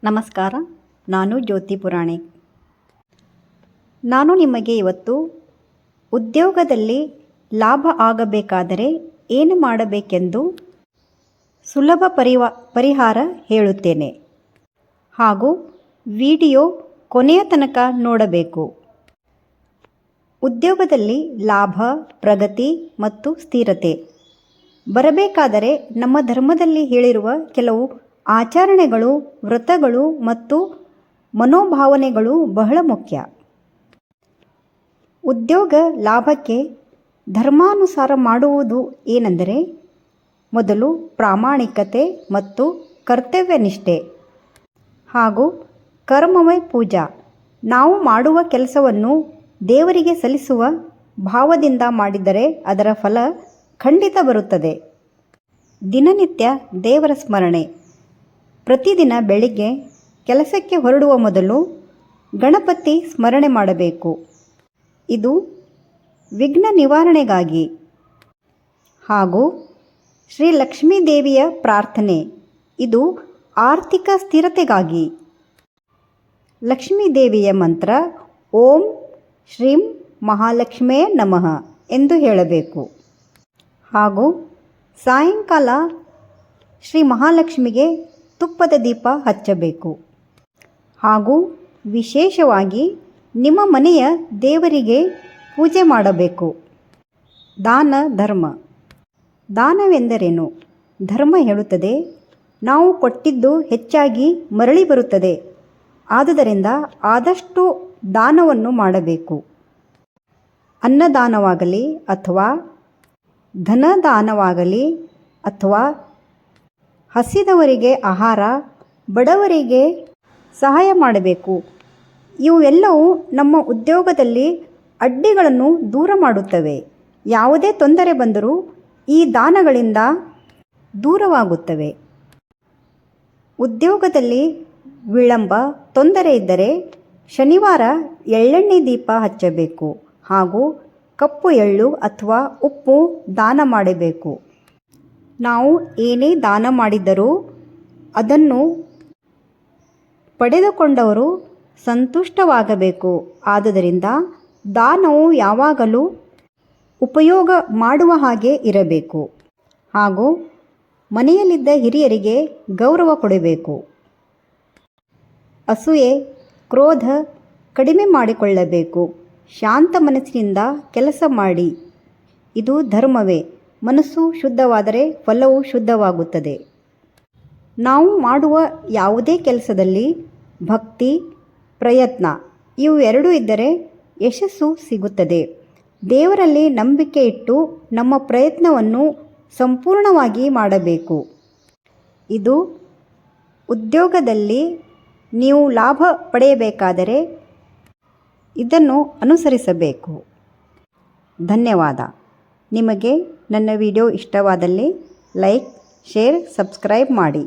ನಮಸ್ಕಾರ. ನಾನು ಜ್ಯೋತಿ ಪುರಾಣಿಕ್. ನಾನು ನಿಮಗೆ ಇವತ್ತು ಉದ್ಯೋಗದಲ್ಲಿ ಲಾಭ ಆಗಬೇಕಾದರೆ ಏನು ಮಾಡಬೇಕೆಂದು ಸುಲಭ ಪರಿಹಾರ ಹೇಳುತ್ತೇನೆ. ಹಾಗೂ ವಿಡಿಯೋ ಕೊನೆಯ ತನಕ ನೋಡಬೇಕು. ಉದ್ಯೋಗದಲ್ಲಿ ಲಾಭ, ಪ್ರಗತಿ ಮತ್ತು ಸ್ಥಿರತೆ ಬರಬೇಕಾದರೆ ನಮ್ಮ ಧರ್ಮದಲ್ಲಿ ಹೇಳಿರುವ ಕೆಲವು ಆಚರಣೆಗಳು, ವ್ರತಗಳು ಮತ್ತು ಮನೋಭಾವನೆಗಳು ಬಹಳ ಮುಖ್ಯ. ಉದ್ಯೋಗ ಲಾಭಕ್ಕೆ ಧರ್ಮಾನುಸಾರ ಮಾಡುವುದು ಏನೆಂದರೆ, ಮೊದಲು ಪ್ರಾಮಾಣಿಕತೆ ಮತ್ತು ಕರ್ತವ್ಯನಿಷ್ಠೆ ಹಾಗೂ ಕರ್ಮಮಯ ಪೂಜಾ. ನಾವು ಮಾಡುವ ಕೆಲಸವನ್ನು ದೇವರಿಗೆ ಸಲ್ಲಿಸುವ ಭಾವದಿಂದ ಮಾಡಿದರೆ ಅದರ ಫಲ ಖಂಡಿತ ಬರುತ್ತದೆ. ದಿನನಿತ್ಯ ದೇವರ ಸ್ಮರಣೆ. ಪ್ರತಿದಿನ ಬೆಳಿಗ್ಗೆ ಕೆಲಸಕ್ಕೆ ಹೊರಡುವ ಮೊದಲು ಗಣಪತಿ ಸ್ಮರಣೆ ಮಾಡಬೇಕು. ಇದು ವಿಘ್ನ ನಿವಾರಣೆಗಾಗಿ. ಹಾಗೂ ಶ್ರೀ ಲಕ್ಷ್ಮೀ ದೇವಿಯ ಪ್ರಾರ್ಥನೆ. ಇದು ಆರ್ಥಿಕ ಸ್ಥಿರತೆಗಾಗಿ. ಲಕ್ಷ್ಮೀ ದೇವಿಯ ಮಂತ್ರ ಓಂ ಶ್ರೀಂ ಮಹಾಲಕ್ಷ್ಮೇ ನಮಃ ಎಂದು ಹೇಳಬೇಕು. ಹಾಗೂ ಸಾಯಂಕಾಲ ಶ್ರೀ ಮಹಾಲಕ್ಷ್ಮಿಗೆ ತುಪ್ಪದ ದೀಪ ಹಚ್ಚಬೇಕು. ಹಾಗೂ ವಿಶೇಷವಾಗಿ ನಿಮ್ಮ ಮನೆಯ ದೇವರಿಗೆ ಪೂಜೆ ಮಾಡಬೇಕು. ದಾನ ಧರ್ಮ. ದಾನವೆಂದರೇನು? ಧರ್ಮ ಹೇಳುತ್ತದೆ, ನಾವು ಕೊಟ್ಟಿದ್ದು ಹೆಚ್ಚಾಗಿ ಮರಳಿ ಬರುತ್ತದೆ. ಆದುದರಿಂದ ಆದಷ್ಟು ದಾನವನ್ನು ಮಾಡಬೇಕು. ಅನ್ನದಾನವಾಗಲಿ ಅಥವಾ ಧನದಾನವಾಗಲಿ ಅಥವಾ ಹಸಿದವರಿಗೆ ಆಹಾರ, ಬಡವರಿಗೆ ಸಹಾಯ ಮಾಡಬೇಕು. ಇವೆಲ್ಲವೂ ನಮ್ಮ ಉದ್ಯೋಗದಲ್ಲಿ ಅಡ್ಡಿಗಳನ್ನು ದೂರ ಮಾಡುತ್ತವೆ. ಯಾವುದೇ ತೊಂದರೆ ಬಂದರೂ ಈ ದಾನಗಳಿಂದ ದೂರವಾಗುತ್ತವೆ. ಉದ್ಯೋಗದಲ್ಲಿ ವಿಳಂಬ, ತೊಂದರೆ ಇದ್ದರೆ ಶನಿವಾರ ಎಳ್ಳೆಣ್ಣೆ ದೀಪ ಹಚ್ಚಬೇಕು. ಹಾಗೂ ಕಪ್ಪು ಎಳ್ಳು ಅಥವಾ ಉಪ್ಪು ದಾನ ಮಾಡಬೇಕು. ನಾವು ಏನೇ ದಾನ ಮಾಡಿದ್ದರೂ ಅದನ್ನು ಪಡೆದುಕೊಂಡವರು ಸಂತುಷ್ಟವಾಗಬೇಕು. ಆದುದರಿಂದ ದಾನವು ಯಾವಾಗಲೂ ಉಪಯೋಗ ಮಾಡುವ ಹಾಗೆ ಇರಬೇಕು. ಹಾಗೂ ಮನೆಯಲ್ಲಿದ್ದ ಹಿರಿಯರಿಗೆ ಗೌರವ ಕೊಡಬೇಕು. ಅಸೂಯೆ, ಕ್ರೋಧ ಕಡಿಮೆ ಮಾಡಿಕೊಳ್ಳಬೇಕು. ಶಾಂತ ಮನಸ್ಸಿನಿಂದ ಕೆಲಸ ಮಾಡಿ. ಇದು ಧರ್ಮವೇ. ಮನಸ್ಸು ಶುದ್ಧವಾದರೆ ಫಲವು ಶುದ್ಧವಾಗುತ್ತದೆ. ನಾವು ಮಾಡುವ ಯಾವುದೇ ಕೆಲಸದಲ್ಲಿ ಭಕ್ತಿ, ಪ್ರಯತ್ನ ಇವು ಎರಡೂ ಇದ್ದರೆ ಯಶಸ್ಸು ಸಿಗುತ್ತದೆ. ದೇವರಲ್ಲಿ ನಂಬಿಕೆ ಇಟ್ಟು ನಮ್ಮ ಪ್ರಯತ್ನವನ್ನು ಸಂಪೂರ್ಣವಾಗಿ ಮಾಡಬೇಕು. ಇದು ಉದ್ಯೋಗದಲ್ಲಿ ನೀವು ಲಾಭ ಪಡೆಯಬೇಕಾದರೆ ಇದನ್ನು ಅನುಸರಿಸಬೇಕು. ಧನ್ಯವಾದ. ನಿಮಗೆ ನನ್ನ ವಿಡಿಯೋ ಇಷ್ಟವಾದಲ್ಲಿ ಲೈಕ್, ಶೇರ್, ಸಬ್ಸ್ಕ್ರೈಬ್ ಮಾಡಿ.